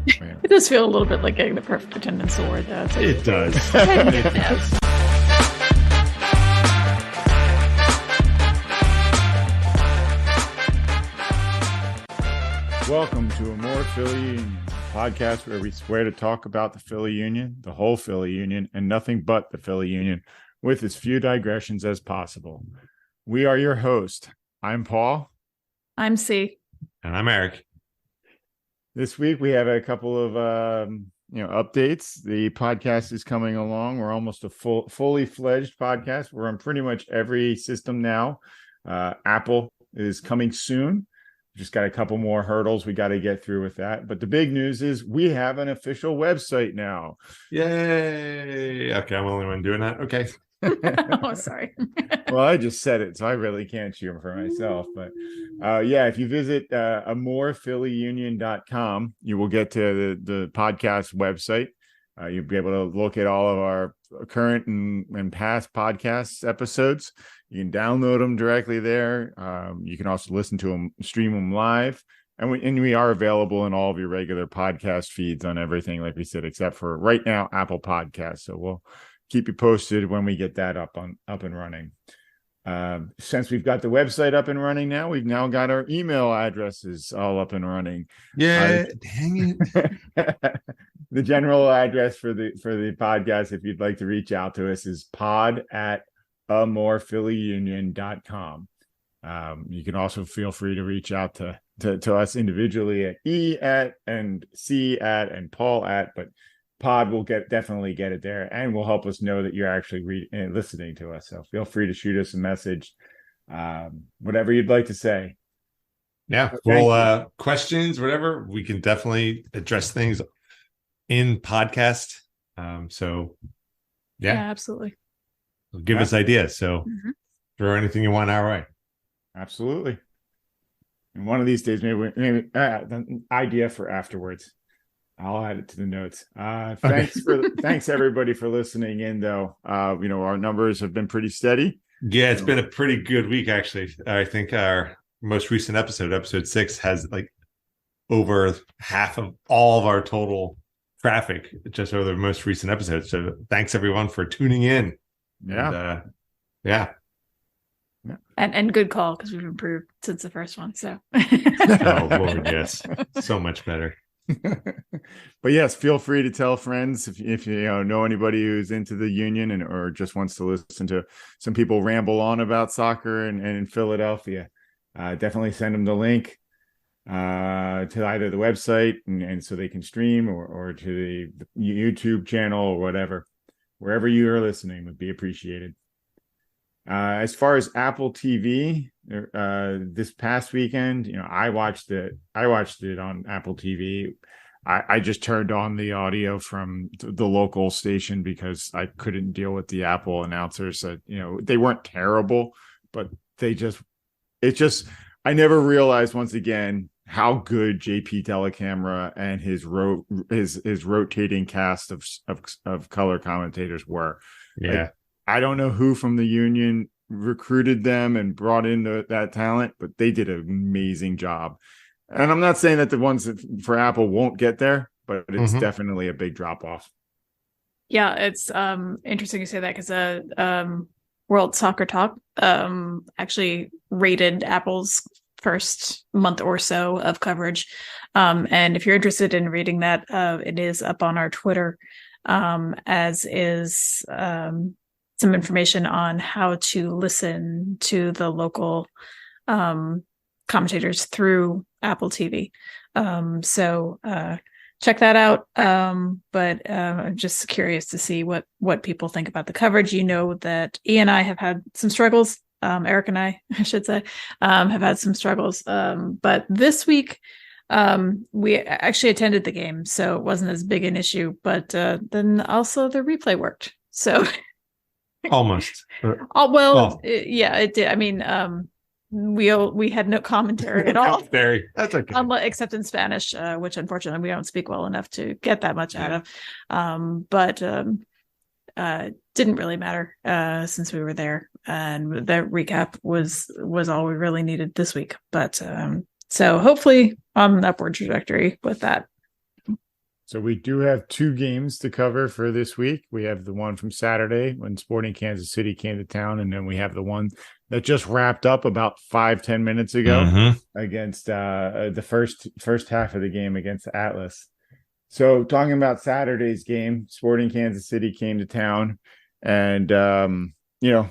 Yeah. It does feel a little bit like getting the perfect attendance award, though. It's like, It does. It does. Welcome to A More Philly Union, a podcast where we swear to talk about the Philly Union, the whole Philly Union, and nothing but the Philly Union, with as few digressions as possible. We are your host. I'm Paul. I'm C. And I'm Eric. This week we have a couple of updates. The podcast is coming along. We're almost a fully fledged podcast. We're on pretty much every system now. Apple is coming soon. Just got a couple more hurdles we got to get through with that. But the big news is we have an official website now. Yay. Okay, I'm the only one doing that. Okay. Oh, sorry. Well, I just said it, so I really can't cheer for myself. But if you visit amorephillyunion.com, you will get to the podcast website. You'll be able to look at all of our current and past podcast episodes. You can download them directly there. You can also listen to them, stream them live. And we are available in all of your regular podcast feeds on everything, like we said, except for right now, Apple Podcasts. So we'll keep you posted when we get that up and running. Since we've got the website up and running now, we've now got our email addresses all up and running. Yeah, dang it. The general address for the podcast, if you'd like to reach out to us, is pod@amorephillyunion.com. You can also feel free to reach out to us individually at E@ and C@ and Paul @ but pod will definitely get it there and will help us know that you're actually listening to us. So feel free to shoot us a message, whatever you'd like to say. Yeah. Well, questions, whatever, we can definitely address things in podcast. So yeah, absolutely. Give us ideas. So throw anything you want our way. Absolutely. And one of these days, maybe an idea for afterwards. I'll add it to the notes. Thanks everybody for listening in, though. Our numbers have been pretty steady. Yeah, it's been a pretty good week, actually. I think our most recent episode 6, has like over half of all of our total traffic just over the most recent episode. So thanks everyone for tuning in. Yeah. And good call, because we've improved since the first one. So oh Lord, yes. So much better. But yes, feel free to tell friends if you know anybody who's into the Union or just wants to listen to some people ramble on about soccer and in Philadelphia. Definitely send them the link to either the website and so they can stream or to the YouTube channel or whatever. Wherever you are listening would be appreciated. As far as Apple TV, this past weekend, I watched it on Apple TV. I just turned on the audio from the local station because I couldn't deal with the Apple announcers. They weren't terrible, but I never realized once again how good JP Telecamera and his rotating cast of color commentators were. Yeah. I don't know who from the Union recruited them and brought in that talent, but they did an amazing job. And I'm not saying that the ones for Apple won't get there, but it's definitely a big drop off. Yeah, it's interesting you say that because World Soccer Talk actually rated Apple's first month or so of coverage. And if you're interested in reading that, it is up on our Twitter, as is some information on how to listen to the local commentators through Apple TV. So check that out. But I'm just curious to see what people think about the coverage. That E and I have had some struggles. Eric and I should say, have had some struggles. But this week, we actually attended the game, so it wasn't as big an issue. But then also the replay worked. So almost. Yeah, it did. I mean, we had no commentary at all. That's okay. Except in Spanish, which unfortunately we don't speak well enough to get that much out of. But didn't really matter since we were there, and the recap was all we really needed this week. But so hopefully on an upward trajectory with that. So we do have 2 games to cover for this week. We have the one from Saturday when Sporting Kansas City came to town, and then we have the one that just wrapped up about 5-10 minutes ago against the first half of the game against Atlas. So talking about Saturday's game, Sporting Kansas City came to town, and the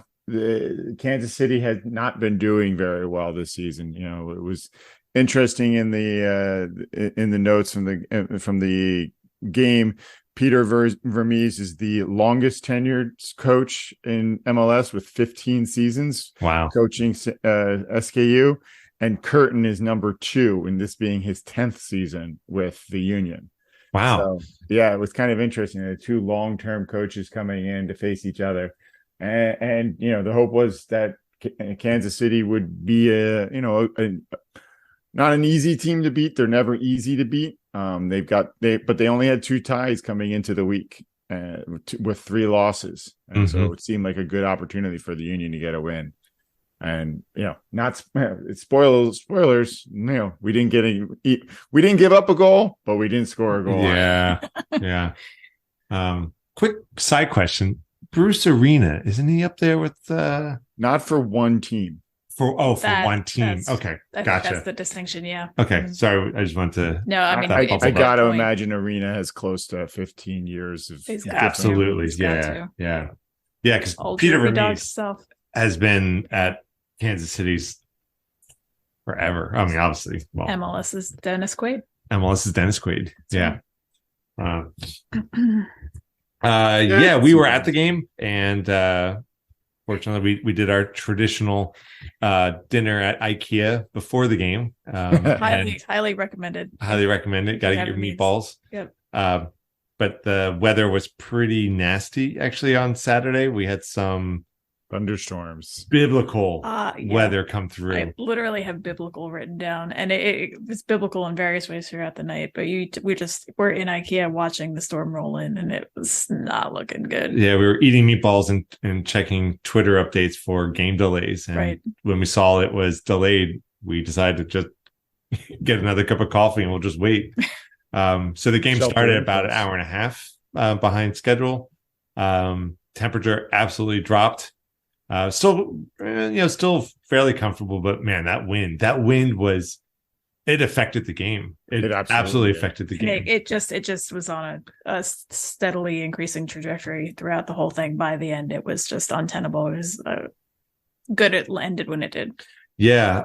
Kansas City had not been doing very well this season. It was interesting in the notes from the game. Peter Vermees is the longest tenured coach in MLS with 15 seasons. Wow, coaching SKU, and Curtin is number 2, and this being his 10th season with the Union. Wow. So yeah, it was kind of interesting. The 2 long-term coaches coming in to face each other, and the hope was that Kansas City would be not an easy team to beat. They're never easy to beat. But they only had 2 ties coming into the week with 3 losses, and so it seemed like a good opportunity for the Union to get a win. And not spoilers. We didn't give up a goal, but we didn't score a goal. Yeah. Quick side question: Bruce Arena, isn't he up there with? Not for one team. For one team. Okay, gotcha. That's the distinction. Yeah. Okay, sorry. I just want to. No, I mean, I got to imagine Arena has close to 15 years of. Absolutely, yeah. Because Peter Vermees has been at Kansas City's forever. I mean, obviously, MLS is Dennis Quaid. Yeah. We were at the game, and fortunately, we did our traditional dinner at Ikea before the game. Highly recommended. Highly recommend it. Got to get your meatballs. Yep. But the weather was pretty nasty. Actually, on Saturday, we had some thunderstorms, biblical weather come through. I literally have biblical written down, and it was biblical in various ways throughout the night. But we're in Ikea watching the storm roll in, and it was not looking good. Yeah, we were eating meatballs and checking Twitter updates for game delays. And when we saw it was delayed, we decided to just get another cup of coffee and we'll just wait. So the game started about an hour and a half behind schedule. Temperature absolutely dropped. Still fairly comfortable, but man, that wind it affected the game. It absolutely affected the game. It just was on a steadily increasing trajectory throughout the whole thing. By the end, it was just untenable. It was good it ended when it did. Yeah,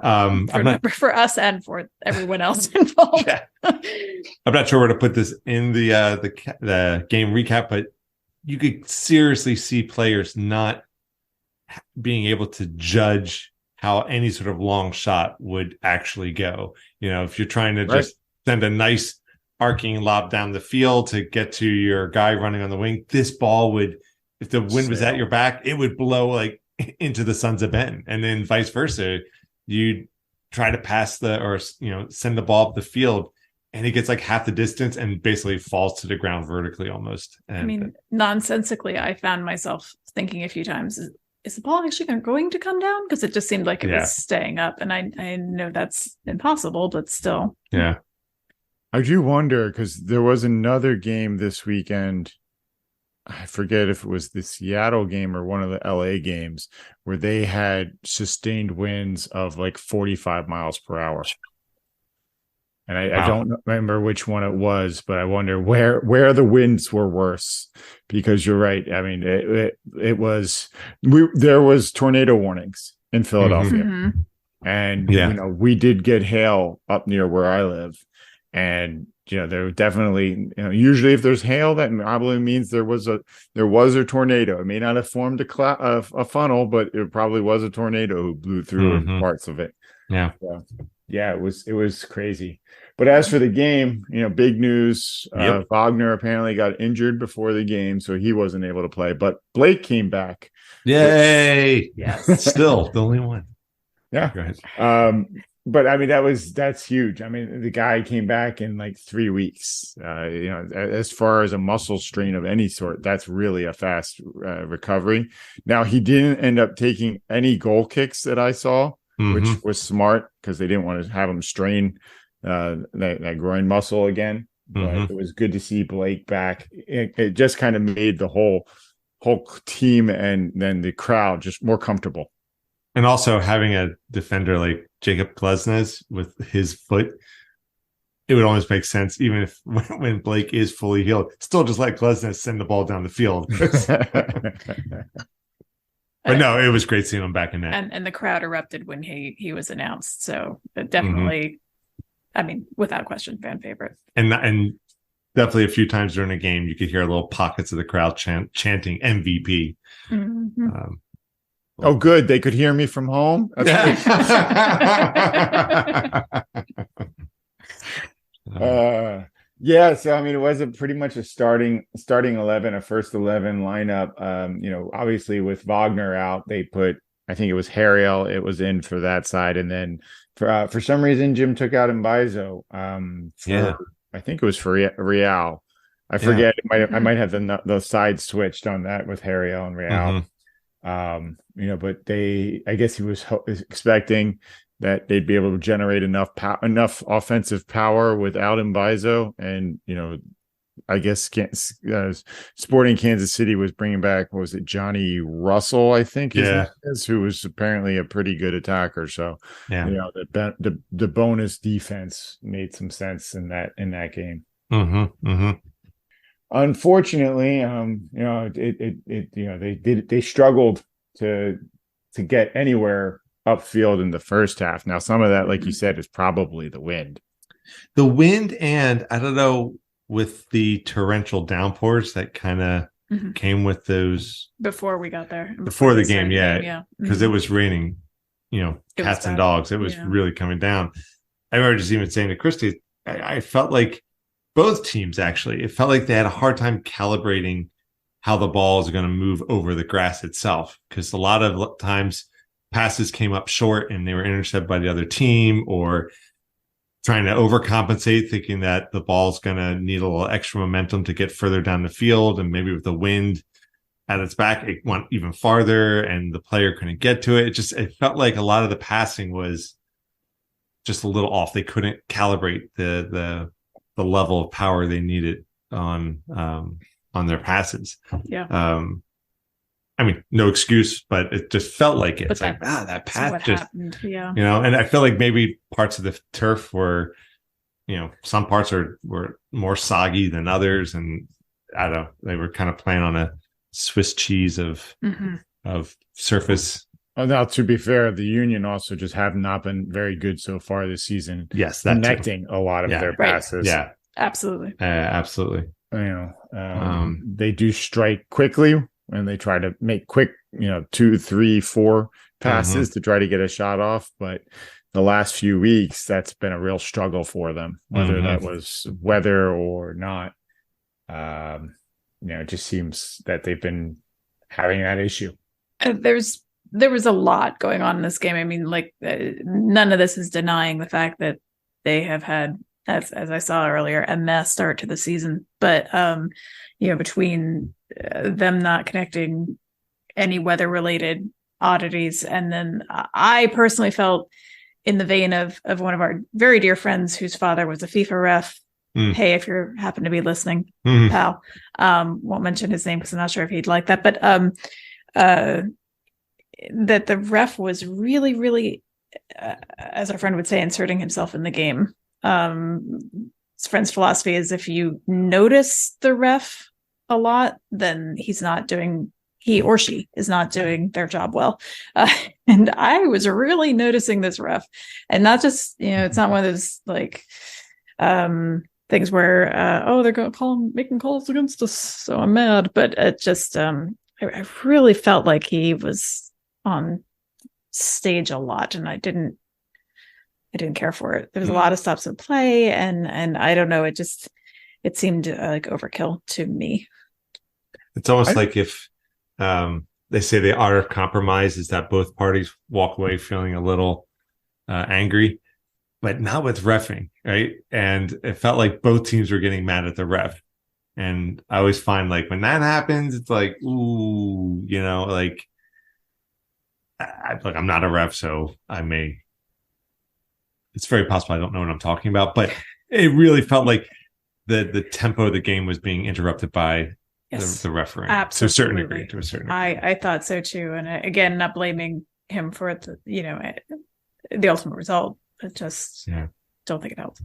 for us and for everyone else involved. I'm not sure where to put this in the game recap, but you could seriously see players not being able to judge how any sort of long shot would actually go. If you're trying to just send a nice arcing lob down the field to get to your guy running on the wing, this ball would, if the wind was at your back, it would blow like into the Sons of Ben. And then vice versa, you'd try to pass send the ball up the field, and it gets like half the distance and basically falls to the ground vertically almost. And nonsensically, I found myself thinking a few times, is the ball actually going to come down? Because it just seemed like it was staying up. And I know that's impossible, but still. Yeah. I do wonder, because there was another game this weekend. I forget if it was the Seattle game or one of the LA games where they had sustained winds of like 45 miles per hour. And I don't remember which one it was, but I wonder where the winds were worse, because you're right. I mean, there was tornado warnings in Philadelphia, and we did get hail up near where I live, and there definitely usually if there's hail, that probably means there was a tornado. It may not have formed a funnel, but it probably was a tornado who blew through parts of it. Yeah. Yeah, it was crazy. But as for the game, big news. Wagner apparently got injured before the game, so he wasn't able to play. But Blake came back. Yay! Yes, still the only one. Yeah. Go ahead. But I mean, that's huge. I mean, the guy came back in like 3 weeks. As far as a muscle strain of any sort, that's really a fast recovery. Now, he didn't end up taking any goal kicks that I saw, which was smart because they didn't want to have him strain that groin muscle again. but it was good to see Blake back. It just kind of made the whole team and then the crowd just more comfortable. And also having a defender like Jacob Glesnes with his foot, it would almost make sense, even if when Blake is fully healed, still just let Glesnes send the ball down the field. But no, it was great seeing him back in that. And the crowd erupted when he was announced. So definitely, I mean, without question, fan favorite. And definitely a few times during the game, you could hear little pockets of the crowd chanting MVP. Oh, good. They could hear me from home. Yeah, so I mean, it was pretty much a starting 11, a first 11 lineup. Obviously with Wagner out, they put, I think it was Harriel, it was in for that side, and then for some reason Jim took out Mbaizo. I think it was for Real. I forget. I might have the side switched on that with Harriel and Real. But I guess he was expecting that they'd be able to generate enough offensive power without Mbaizo. And, I guess Sporting Kansas City was bringing back, what was it, Johnny Russell, I think, who was apparently a pretty good attacker. So, the bonus defense made some sense in that game. Unfortunately, they struggled to get anywhere upfield in the first half. Now, some of that, like you said, is probably the wind. And I don't know, with the torrential downpours that kind of came with those before we got there, before the game, because it was raining, cats and dogs. It was really coming down. I remember just even saying to Christy, I felt like both teams it felt like they had a hard time calibrating how the balls are going to move over the grass itself, because a lot of times passes came up short and they were intercepted by the other team, or trying to overcompensate, thinking that the ball's going to need a little extra momentum to get further down the field. And maybe with the wind at its back, it went even farther and the player couldn't get to it. It felt like a lot of the passing was just a little off. They couldn't calibrate the level of power they needed on their passes. I mean, no excuse, but it just felt like it. It's like, that pass just happened. And I feel like maybe parts of the turf were, some parts were more soggy than others. And I don't know, they were kind of playing on a Swiss cheese of surface. Oh, now, to be fair, the Union also just have not been very good so far this season. Yes, connecting a lot of their passes. Yeah, absolutely. Absolutely. They do strike quickly, and they try to make quick, 2, 3, 4 passes to try to get a shot off. But the last few weeks, that's been a real struggle for them, whether that was weather or not. It just seems that they've been having that issue. There was a lot going on in this game. I mean, none of this is denying the fact that they have had, as I saw earlier, a mess start to the season. But, between them not connecting any weather-related oddities, and then I personally felt, in the vein of one of our very dear friends whose father was a FIFA ref. Hey, if you happen to be listening, pal, won't mention his name because I'm not sure if he'd like that, but that the ref was really, really, as our friend would say, inserting himself in the game. His friend's philosophy is, if you notice the ref a lot, then he or she is not doing their job well. And I was really noticing this ref, and not just, it's not one of those things where, they're going to making calls against us, so I'm mad. But it just, I really felt like he was on stage a lot, and I didn't care for it. There was a lot of stops of play, and I don't know, it seemed like overkill to me. It's almost like if they say the art of compromise is that both parties walk away feeling a little angry, but not with reffing, right? And it felt like both teams were getting mad at the ref. And I always find, when that happens, it's like, ooh, I'm not a ref, so it's very possible I don't know what I'm talking about, but it really felt like the tempo of the game was being interrupted by Yes, the refereeing. absolutely. To a certain degree, to a certain degree. I thought so too. And again, not blaming him for the ultimate result, but just don't think it helped.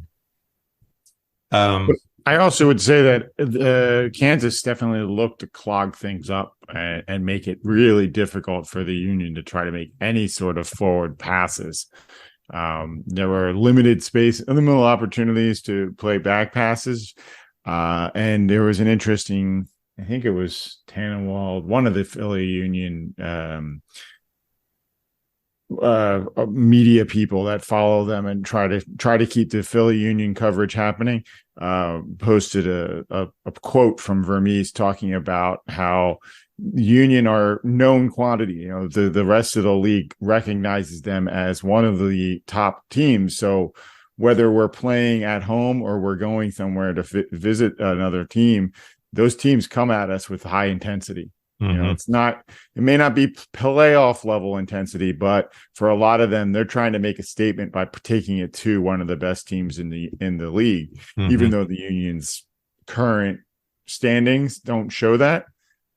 I also would say that Kansas definitely looked to clog things up and make it really difficult for the Union to try to make any sort of forward passes. There were limited opportunities to play back passes. And there was an interesting, I think it was Tannenwald, one of the Philly Union media people that follow them and try to keep the Philly Union coverage happening, posted a quote from Vermees talking about how Union are known quantity. The rest of the league recognizes them as one of the top teams. So whether we're playing at home or we're going somewhere to visit another team, those teams come at us with high intensity. It may not be playoff level intensity, but for a lot of them, they're trying to make a statement by taking it to one of the best teams in the league, even though the Union's current standings don't show that.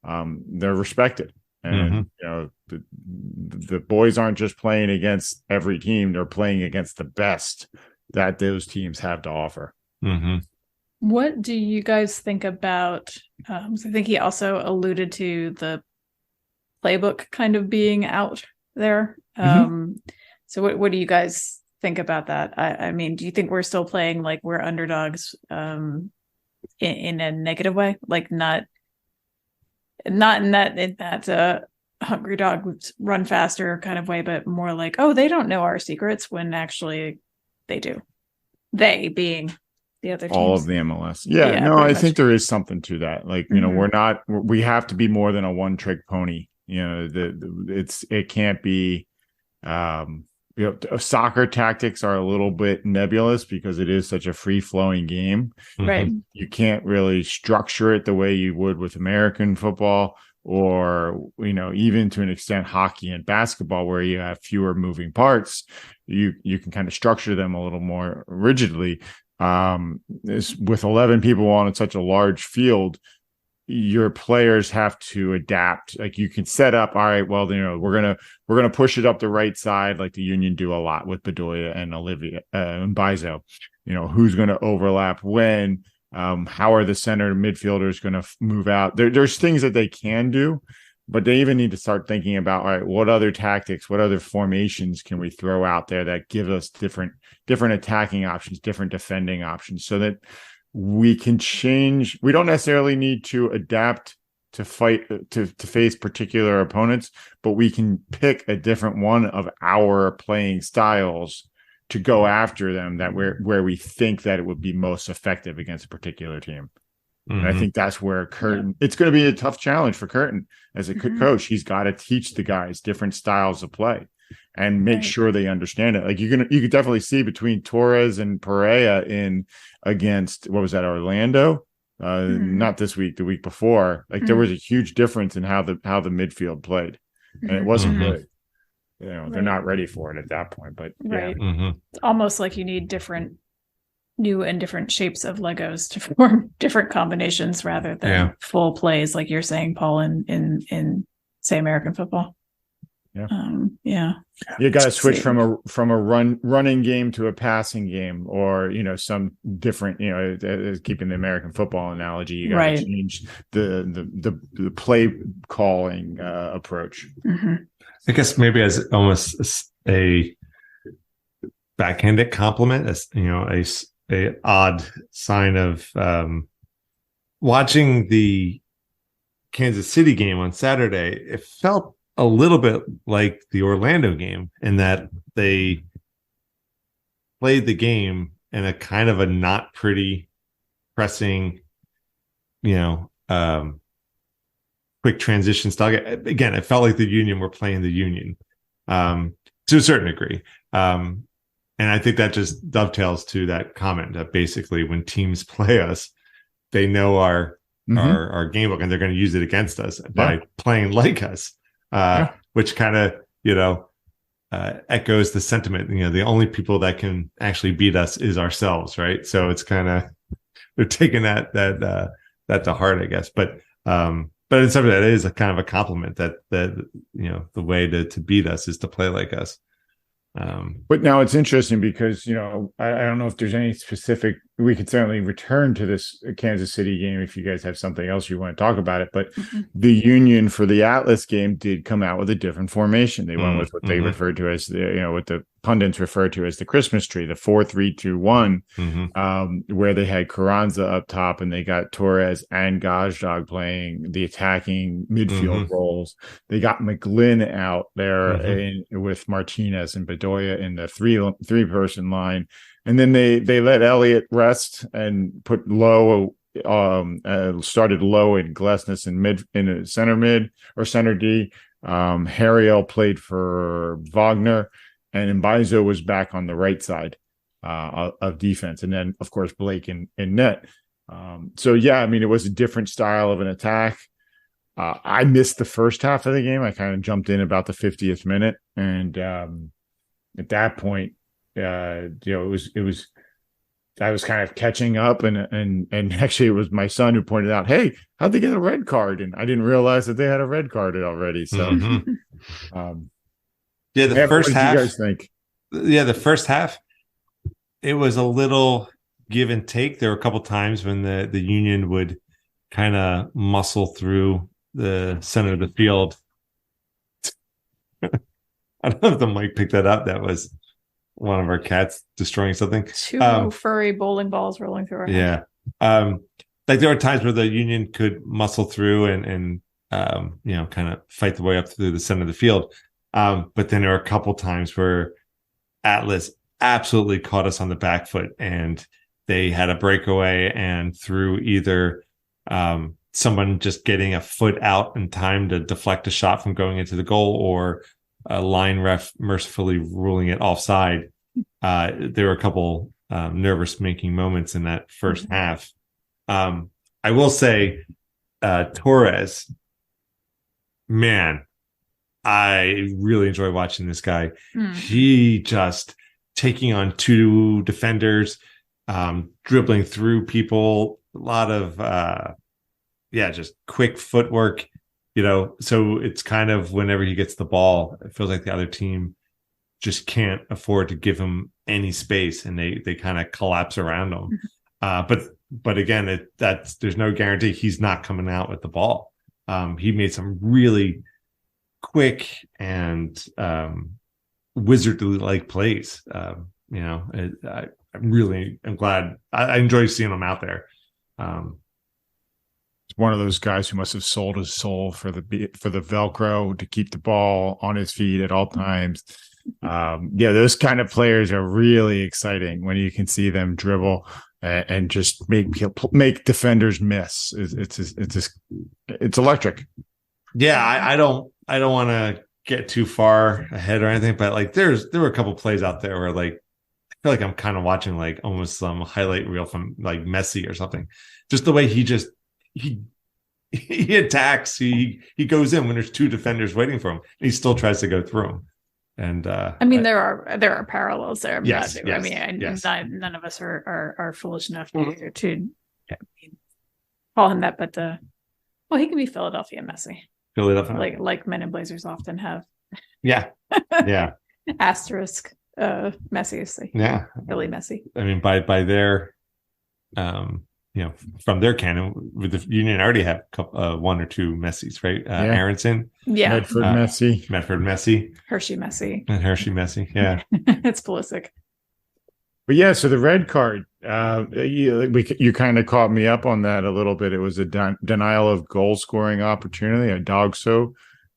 They're respected. And the boys aren't just playing against every team, they're playing against the best that those teams have to offer. What do you guys think about? I think he also alluded to the playbook kind of being out there. So what do you guys think about that? I mean, do you think we're still playing like we're underdogs in a negative way? Like not in that hungry dog run faster kind of way, but more like, oh, they don't know our secrets, when actually they do. They being the other teams. All of the MLS. I think there is something to that. Like, we have to be more than a one-trick pony. It can't be, soccer tactics are a little bit nebulous because it is such a free-flowing game. Right. You can't really structure it the way you would with American football, or, even to an extent, hockey and basketball, where you have fewer moving parts. You can kind of structure them a little more rigidly. With 11 people on such a large field, your players have to adapt. Like, you can set up, all right, well, we're gonna push it up the right side, like the Union do a lot with Bedoya and Olivia and Bizo. Who's going to overlap when? How are the center midfielders going to move out? There's things that they can do, but they even need to start thinking about, all right, what other tactics, what other formations can we throw out there that give us different attacking options, different defending options, so that we can change. We don't necessarily need to adapt to fight to face particular opponents, but we can pick a different one of our playing styles to go after them, that where we think that it would be most effective against a particular team. And I think that's where Curtin, it's going to be a tough challenge for Curtin as a coach. He's got to teach the guys different styles of play and make sure they understand it. Like, you could definitely see between Torres and Perea against, what was that, Orlando? Not this week, the week before. Like, there was a huge difference in how the midfield played, and it wasn't good. They're not ready for it at that point, but It's almost like you need new and different shapes of Legos to form different combinations rather than full plays, like you're saying, Paul, in say American football. You got to switch from a running game to a passing game, or some different, keeping the American football analogy, you got to change the play calling approach. I guess maybe as almost a backhanded compliment, as a odd sign of watching the Kansas City game on Saturday. It felt a little bit like the Orlando game in that they played the game in a kind of a not pretty pressing, quick transition style. Again, it felt like the Union were playing the Union to a certain degree. And I think that just dovetails to that comment that basically when teams play us, they know our game book, and they're going to use it against us by playing like us, which kind of, echoes the sentiment, the only people that can actually beat us is ourselves. Right. So it's kind of they're taking that to heart, I guess. But in some of that, it is a kind of a compliment that the way to beat us is to play like us. But now it's interesting because, I don't know if there's any specific, we could certainly return to this Kansas City game if you guys have something else you want to talk about it. But the Union for the Atlas game did come out with a different formation. They went with what they referred to as what the pundits refer to as the Christmas tree, the 4-3-2-1, where they had Carranza up top and they got Torres and Gazdag playing the attacking midfield roles. They got McGlynn out there with Martinez and Bedoya in the three-person line. And then they let Elliott rest and put Lowe, started Lowe and Glesnes in center mid or center D. Harriel played for Wagner, and Mbaizo was back on the right side of defense. And then, of course, Blake in net. It was a different style of an attack. I missed the first half of the game. I kind of jumped in about the 50th minute. And at that point, it was I was kind of catching up, and actually it was my son who pointed out, "Hey, how'd they get a red card?" And I didn't realize that they had a red card already. So, the first half. What did you guys think? Yeah, the first half, it was a little give and take. There were a couple times when the Union would kind of muscle through the center of the field. I don't know if the mic picked that up. That was one of our cats destroying something. Two furry bowling balls rolling through our head. Like there were times where the Union could muscle through and kind of fight the way up through the center of the field. But then there were a couple times where Atlas absolutely caught us on the back foot, and they had a breakaway, and through either someone just getting a foot out in time to deflect a shot from going into the goal, or a line ref mercifully ruling it offside. There were a couple nervous making moments in that first half. I will say, Torres, man, I really enjoy watching this guy. He just taking on two defenders, dribbling through people, a lot of just quick footwork. So it's kind of whenever he gets the ball, it feels like the other team just can't afford to give him any space, and they kind of collapse around him. But again, there's no guarantee he's not coming out with the ball. He made some really quick and wizardly-like plays. I'm glad. I enjoy seeing him out there. One of those guys who must have sold his soul for the Velcro to keep the ball on his feet at all times. Those kind of players are really exciting when you can see them dribble and just make defenders miss. It's electric. Yeah, I don't want to get too far ahead or anything, but like there were a couple plays out there where like I feel like I'm kind of watching like almost some highlight reel from like Messi or something. Just the way he attacks, he goes in when there's two defenders waiting for him, and he still tries to go through them. And there are parallels there. Yes, none of us are foolish enough to call him that, but he can be Philadelphia Messi. Philadelphia, like Men in Blazers often have. Yeah. Asterisk Messi. Yeah, Philly Messi. I mean, by their from their canon, with the Union already have one or two Messis, right? Aronson, Medford Messi, Hershey Messi, and Hershey Messi. Yeah, it's Pulisic. But so the red card, you kind of caught me up on that a little bit. It was a denial of goal scoring opportunity, a dog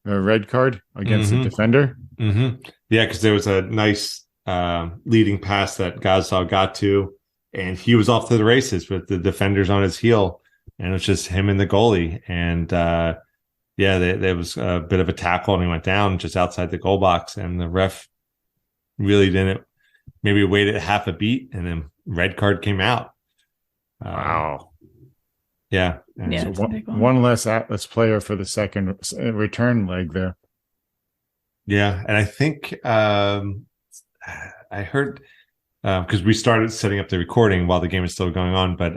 red card against the defender. Yeah, because there was a nice leading pass that Gazal got to, and he was off to the races with the defenders on his heel, and it was just him and the goalie. And there was a bit of a tackle, and he went down just outside the goal box, and the ref really didn't. Maybe waited half a beat, and then red card came out. Wow. Yeah. So one less Atlas player for the second return leg there. Yeah, and I think I heard because we started setting up the recording while the game is still going on, but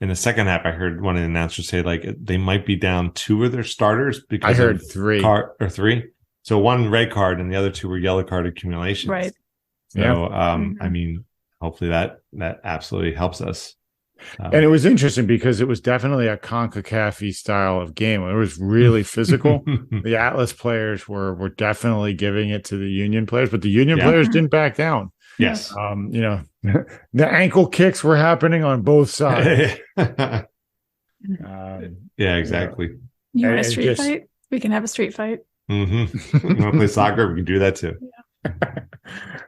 in the second half, I heard one of the announcers say like they might be down 2 of their starters because I heard of 3 or 3. So 1 red card and the other 2 were yellow card accumulations. Right. So I mean, hopefully that absolutely helps us. And it was interesting because it was definitely a CONCACAF style of game. It was really physical. The Atlas players were definitely giving it to the Union players, but the Union players didn't back down. Yes. The ankle kicks were happening on both sides. Yeah, exactly. You want a street fight? We can have a street fight. You want to play soccer? We can do that too. Yeah.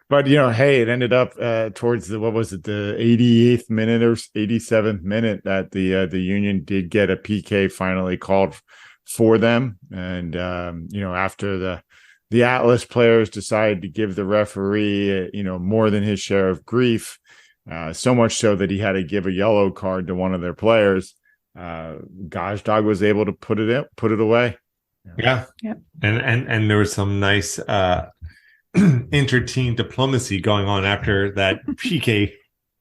But hey, it ended up towards the 88th minute or 87th minute that the Union did get a PK finally called for them, and after the Atlas players decided to give the referee more than his share of grief, so much so that he had to give a yellow card to one of their players. Gajdog was able to put it away. Yeah. And there was some nice inter-team diplomacy going on after that PK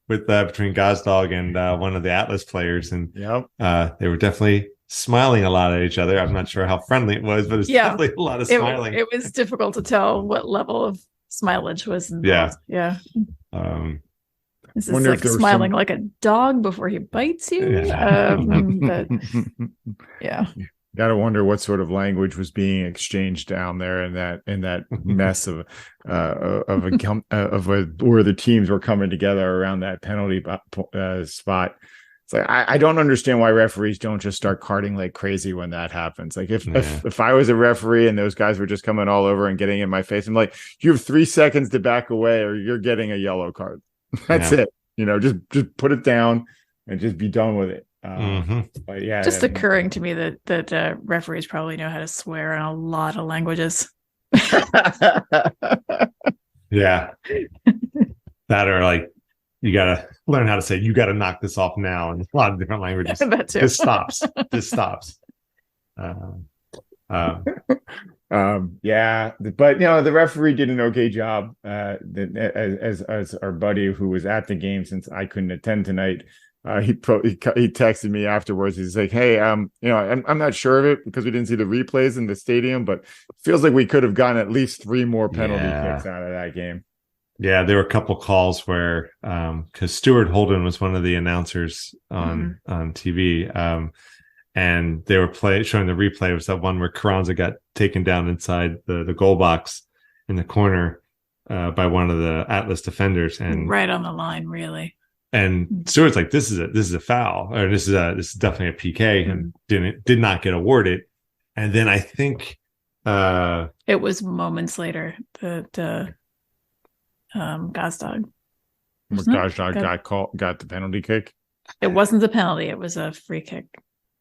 with between Gajdog and one of the Atlas players, and they were definitely smiling a lot at each other. I'm not sure how friendly it was, but it's definitely a lot of smiling. It was difficult to tell what level of smilage was involved. Yeah. This is like smiling like a dog before he bites you. But Gotta wonder what sort of language was being exchanged down there in that mess of where the teams were coming together around that penalty spot. It's like I don't understand why referees don't just start carding like crazy when that happens. Like if I was a referee and those guys were just coming all over and getting in my face, I'm like, you have 3 seconds to back away or you're getting a yellow card. That's it. Just put it down and just be done with it. But just occurring to me that referees probably know how to swear in a lot of languages. Yeah. That or like you gotta learn how to say you gotta knock this off now in a lot of different languages. That too. This stops. But the referee did an okay job. As our buddy who was at the game, since I couldn't attend tonight, he texted me afterwards. He's like, "Hey, I'm not sure of it because we didn't see the replays in the stadium, but it feels like we could have gotten at least 3 more penalty kicks out of that game." Yeah, there were a couple calls where because Stuart Holden was one of the announcers on TV. And they were showing the replay. It was that one where Carranza got taken down inside the goal box in the corner by one of the Atlas defenders, and right on the line, really. And Stewart's like, "This is a foul, or this is definitely a PK," and did not get awarded. And then I think it was moments later that Gazdog. Gajdog got the penalty kick. It wasn't the penalty; it was a free kick.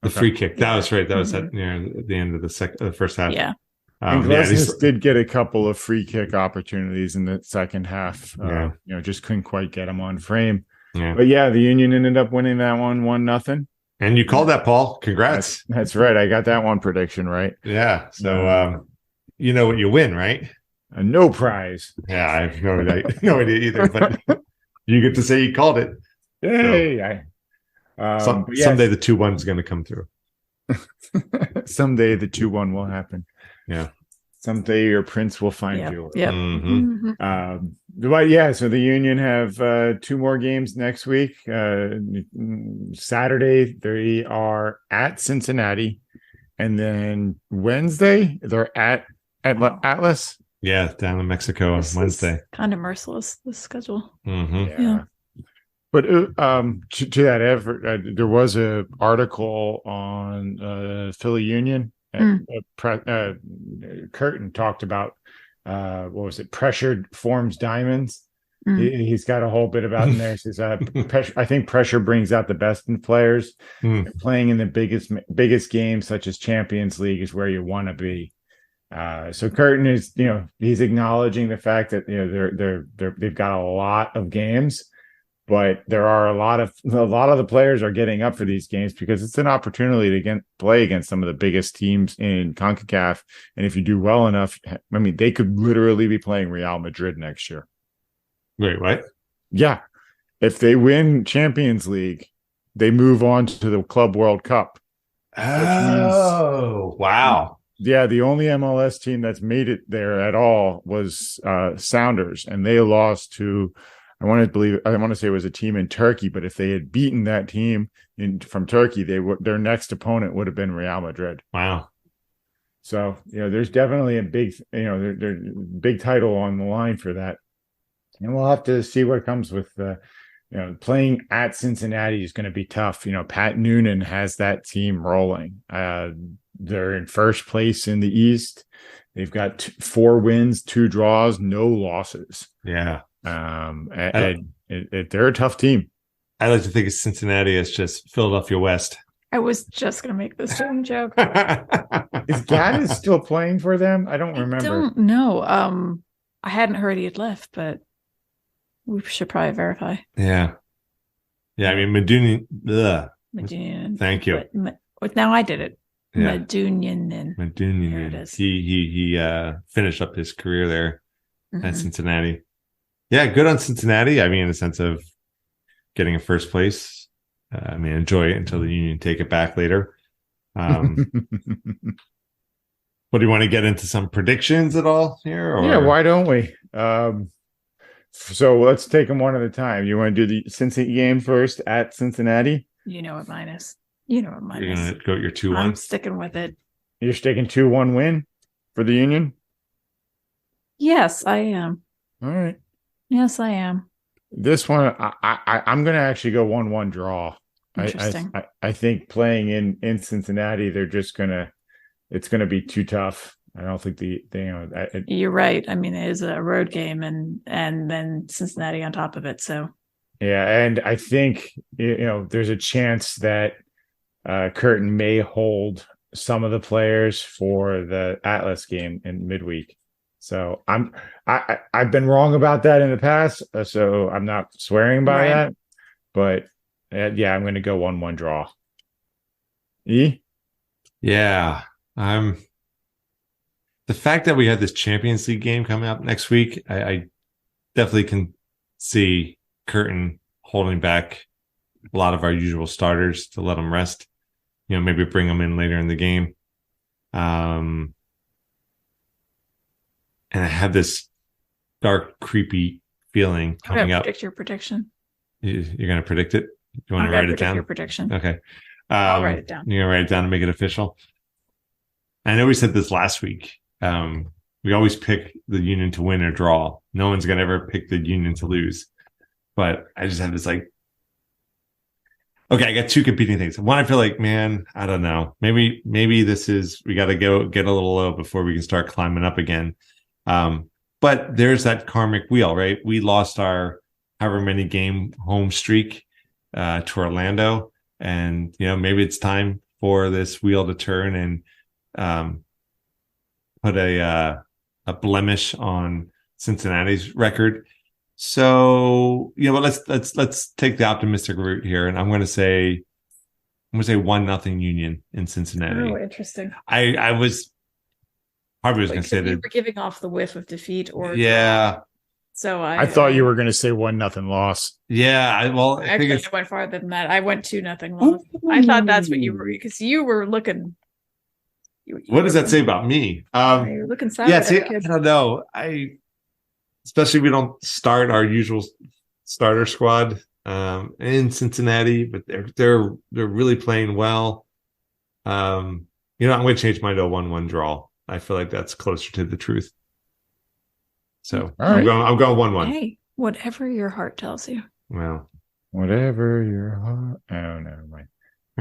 The free kick. That was right. That was at the end of the first half. Yeah. And Glesnes did get a couple of free kick opportunities in the second half. Just couldn't quite get them on frame. Yeah. But the Union ended up winning that one 1-0. And you called that, Paul. Congrats. That's right. I got that one prediction right. Yeah. So you know what you win, right? No prize. Yeah, I have no idea either. But you get to say you called it. Yay! So, someday the 2-1 is going to come through. Someday the 2-1 will happen. Yeah. Someday your prince will find you. Yeah. But so the Union have 2 more games next week. Saturday they are at Cincinnati, and then Wednesday they're at Atlas. Yeah, down in Mexico on Wednesday. Kind of merciless, this schedule. Yeah. But to that effort, there was an article on Philly Union. Curtin talked about pressured forms diamonds. He's got a whole bit about in there. He says, I think pressure brings out the best in players. Playing in the biggest games, such as Champions League, is where you want to be. So Curtin is, he's acknowledging the fact that they've got a lot of games. But there are a lot of the players are getting up for these games because it's an opportunity to play against some of the biggest teams in CONCACAF. And if you do well enough, they could literally be playing Real Madrid next year. Wait, what? Yeah. If they win Champions League, they move on to the Club World Cup, which means, Oh, wow. yeah, the only MLS team that's made it there at all was Sounders, and they lost to, I want to say it was a team in Turkey, but if they had beaten that team from Turkey, their next opponent would have been Real Madrid. Wow. So, there's definitely a big, there's big title on the line for that. And we'll have to see what comes with playing at Cincinnati is going to be tough. Pat Noonan has that team rolling. They're in first place in the East. They've got 4 wins, 2 draws, no losses. Yeah. They're a tough team. I like to think of Cincinnati as just Philadelphia West. I was just going to make this same joke. Is Gaddis still playing for them? I don't remember. I don't know. I hadn't heard he had left, but we should probably verify. Yeah. Yeah, I mean, Medunian. Thank you. Now I did it. Yeah. Medunian. There it is. He finished up his career there at Cincinnati. Yeah, good on Cincinnati. I mean, in the sense of getting a first place. Enjoy it until the Union take it back later. What do you want to get into some predictions at all here? Or? Yeah, why don't we? So let's take them one at a time. You want to do the Cincinnati game first at Cincinnati? You know what mine is. You're going to go your 2-1? I'm sticking with it. You're sticking 2-1 win for the Union? Yes, I am. All right. Yes, I am. This one, I'm going to actually go 1-1 draw. Interesting. I think playing in Cincinnati, it's going to be too tough. I don't think you're right. I mean, it is a road game and then Cincinnati on top of it. So yeah, and I think there's a chance that Curtin may hold some of the players for the Atlas game in midweek. So I've been wrong about that in the past, so I'm not swearing by that. But yeah, I'm going to go 1-1 draw. Yeah, the fact that we have this Champions League game coming up next week, I definitely can see Curtin holding back a lot of our usual starters to let them rest. Maybe bring them in later in the game. And I have this dark, creepy feeling coming up. Predict your prediction. You're going to predict it? You want to write it down? Your prediction. Okay. I'll write it down. You're going to write it down and make it official? I know we said this last week. We always pick the Union to win or draw. No one's going to ever pick the Union to lose. But I just have this okay, I got 2 competing things. One, I feel like, man, I don't know. Maybe we got to go get a little low before we can start climbing up again. But there's that karmic wheel, right? We lost our however many game home streak to Orlando. And, maybe it's time for this wheel to turn and put a blemish on Cincinnati's record. So, but let's take the optimistic route here. And I'm going to say 1-0 Union in Cincinnati. Oh, interesting. I was probably going to say that you were giving off the whiff of defeat or yeah. So I thought you were going to say 1-0 loss. Yeah, I think I went farther than that. I went 2-0 loss. I thought that's what you were, because you were looking. What does that say about me? You're looking sad. Yeah, see, I don't know. Especially we don't start our usual starter squad in Cincinnati, but they're really playing well. I'm going to change mine to a 1-1 draw. I feel like that's closer to the truth. So I'm going 1-1. Hey, whatever your heart tells you. Well, whatever your heart. Oh, never mind.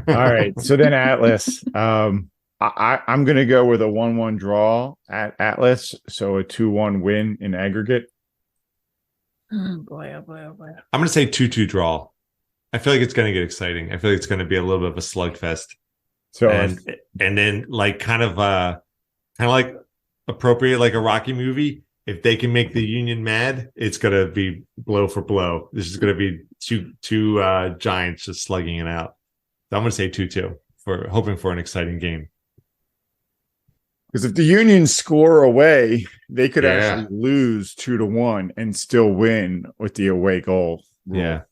All right. So then Atlas. I'm going to go with a 1-1 draw at Atlas. So a 2-1 win in aggregate. Oh boy. I'm going to say 2-2 draw. I feel like it's going to get exciting. I feel like it's going to be a little bit of a slugfest. So, and then kind of like appropriate, like a Rocky movie. If they can make the Union mad, it's going to be blow for blow. This is going to be two giants just slugging it out. So I'm going to say 2-2 hoping for an exciting game. Because if the Union score away, they could Yeah. actually lose 2-1 and still win with the away goal rule. Yeah.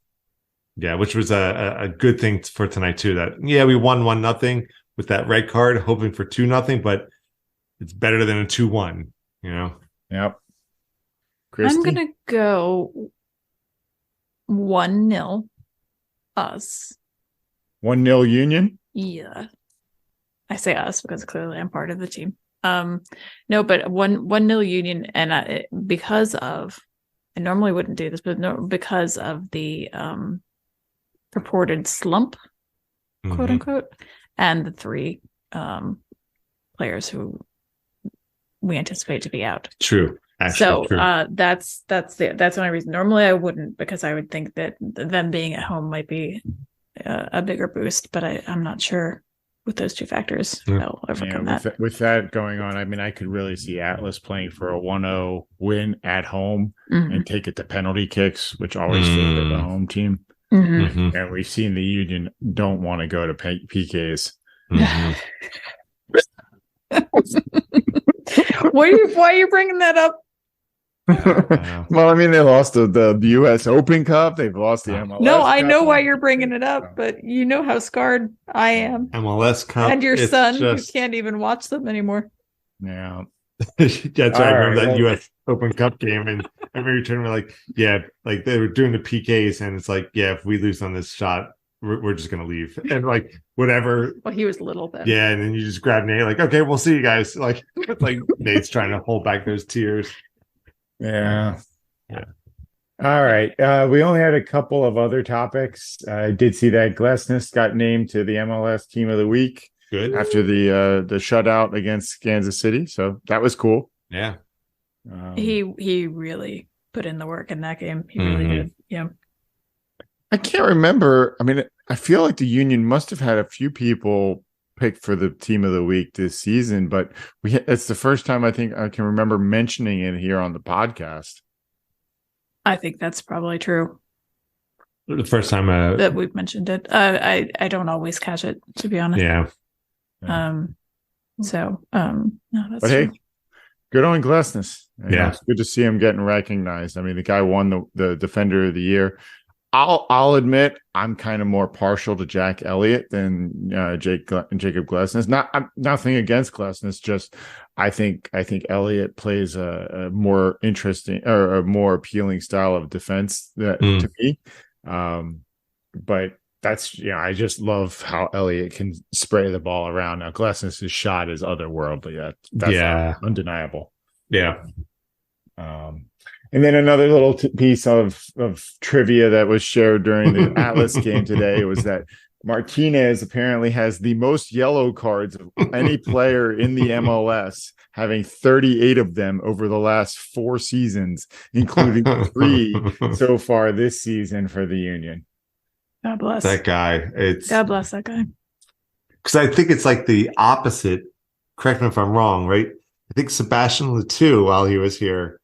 Yeah, which was a good thing for tonight too. That we won 1-0 with that red card, hoping for 2-0, but it's better than a 2-1. Yep. Christy? I'm gonna go 1-0 us. 1-0 Union. Yeah, I say us because clearly I'm part of the team. No, but 1-0 Union, and because of, I normally wouldn't do this, but no, because of the purported slump, quote unquote, and the 3 players who we anticipate to be out. True. Actually, true. That's the only reason. Normally I wouldn't, because I would think that them being at home might be a bigger boost, but I'm not sure with those 2 factors they'll overcome that. With that going on, I mean, I could really see Atlas playing for a 1-0 win at home and take it to penalty kicks, which always favor the home team. And we've seen the Union don't want to go to PKs. Why are you bringing that up? Well, I mean, they lost the U.S. Open Cup. They've lost the MLS. No, I Cup. know why you're bringing it up, but you know how scarred I am. MLS Cup. And your son, who can't even watch them anymore. Yeah. That's right. I remember that U.S. Open Cup game, and I remember turning like they were doing the PKs, and it's like, if we lose on this shot, we're just gonna leave, and like whatever. Well, he was little then. Yeah, and then you just grab Nate, like, okay, we'll see you guys. Like Nate's trying to hold back those tears. Yeah. All right. We only had a couple of other topics. I did see that Glesnes got named to the MLS Team of the Week. Good. After the shutout against Kansas City, so that was cool. Yeah. He really put in the work in that game. He really did. Yeah. I can't remember. I mean, I feel like the Union must have had a few people picked for the Team of the Week this season, but it's the first time I think I can remember mentioning it here on the podcast. I think that's probably true. The first time that we've mentioned it. I don't always catch it, to be honest. Yeah. No, that's but true. Hey, good on Glesnes. Yeah, it's good to see him getting recognized. I mean, the guy won the Defender of the Year. I'll admit I'm kind of more partial to Jack Elliott than Jacob Glesnes. Nothing against Glesnes, just I think Elliott plays a more interesting or a more appealing style of defense to me. But that's I just love how Elliott can spray the ball around. Now Glesnes' shot is otherworldly. That's undeniable. Yeah. And then another little piece of trivia that was shared during the Atlas game today was that Martinez apparently has the most yellow cards of any player in the MLS, having 38 of them over the last 4 seasons, including 3 so far this season for the Union. God bless that guy. God bless that guy. Because I think it's like the opposite. Correct me if I'm wrong, right? I think Sebastian Letou, while he was here,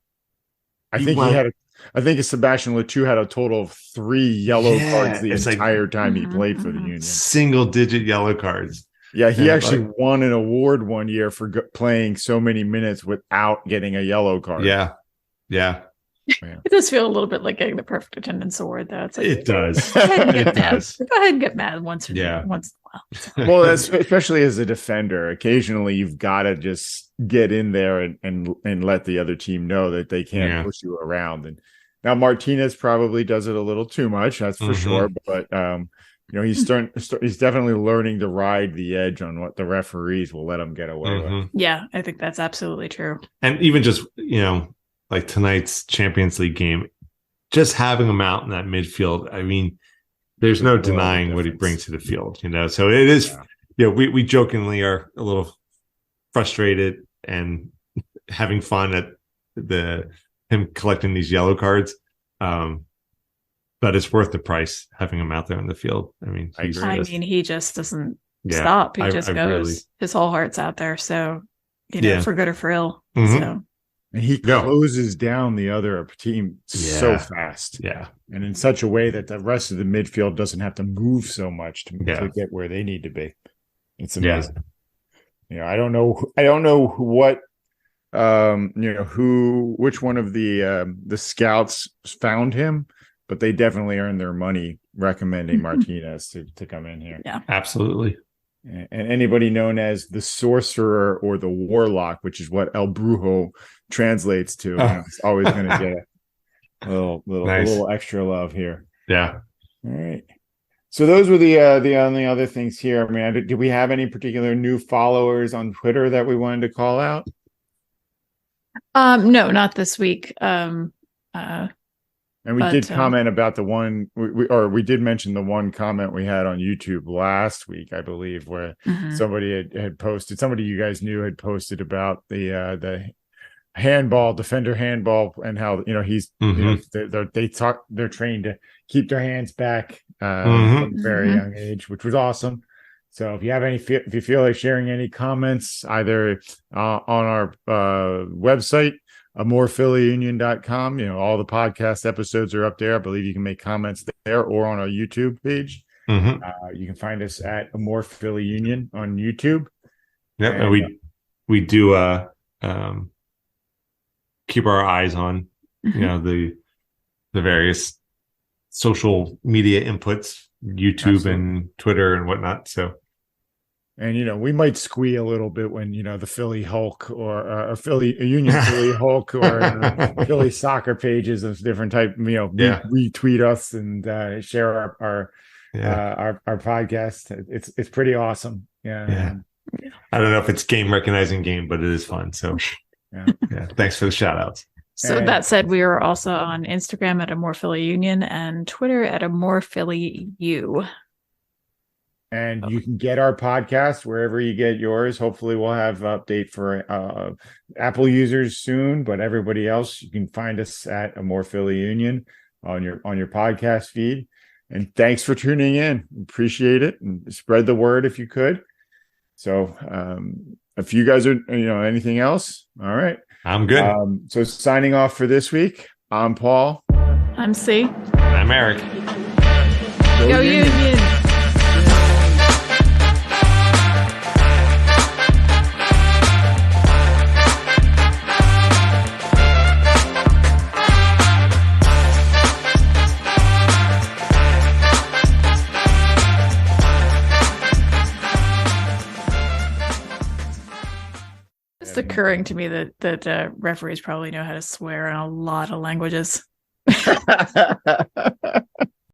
I think Sebastian Letou had a total of 3 yellow cards the entire time he played for the Union. Single-digit yellow cards. Yeah, he actually won an award one year for playing so many minutes without getting a yellow card. Yeah. It does feel a little bit like getting the perfect attendance award, though. It's like, it does. Go ahead and get mad once in a while. Well, especially as a defender, occasionally you've got to just get in there and let the other team know that they can't push you around. And now Martinez probably does it a little too much, that's for sure. But he's definitely learning to ride the edge on what the referees will let him get away with. Yeah, I think that's absolutely true. And even just like tonight's Champions League game, just having him out in that midfield, I mean, there's no denying what he brings to the field, So it is, we jokingly are a little frustrated and having fun at him collecting these yellow cards, but it's worth the price having him out there in the field. I mean, he just doesn't stop. He just goes. Really, his whole heart's out there. So for good or for ill. So. And he closes down the other team so fast. Yeah. And in such a way that the rest of the midfield doesn't have to move so much to get where they need to be. It's amazing. I don't know what which one of the scouts found him, but they definitely earned their money recommending Martinez to come in here. Yeah, absolutely. And anybody known as the sorcerer or the warlock, which is what El Brujo translates to, it's always going to get a little extra love here. Yeah. All right. So those were the only other things here. I mean, did we have any particular new followers on Twitter that we wanted to call out? No, not this week. And we did comment about the one we did mention the one comment we had on YouTube last week, I believe, where somebody had posted, somebody you guys knew had posted about the handball, defender handball, and how he's they're trained to keep their hands back from a very young age, which was awesome. So if you have if you feel like sharing any comments either on our website, morephillyunion.com, all the podcast episodes are up there. I believe you can make comments there or on our YouTube page. You can find us at More Philly Union on YouTube. Yep, and we do keep our eyes on the various social media inputs, YouTube Absolutely. And Twitter and whatnot. So, and we might squee a little bit when the Philly Hulk or Philly Union Philly Hulk or Philly soccer pages of different type retweet us and share our podcast. It's pretty awesome. Yeah. I don't know if it's game recognizing game, but it is fun. So yeah. Thanks for the shout outs. So that said, we are also on Instagram at A More Philly Union and Twitter at A More Philly U. And you can get our podcast wherever you get yours. Hopefully we'll have an update for Apple users soon, but everybody else, you can find us at A More Philly Union on your podcast feed. And thanks for tuning in. Appreciate it. And spread the word if you could. So if you guys are, anything else, all right. I'm good. So signing off for this week, I'm Paul. I'm C. I'm Eric. Go Union. It's occurring to me that referees probably know how to swear in a lot of languages.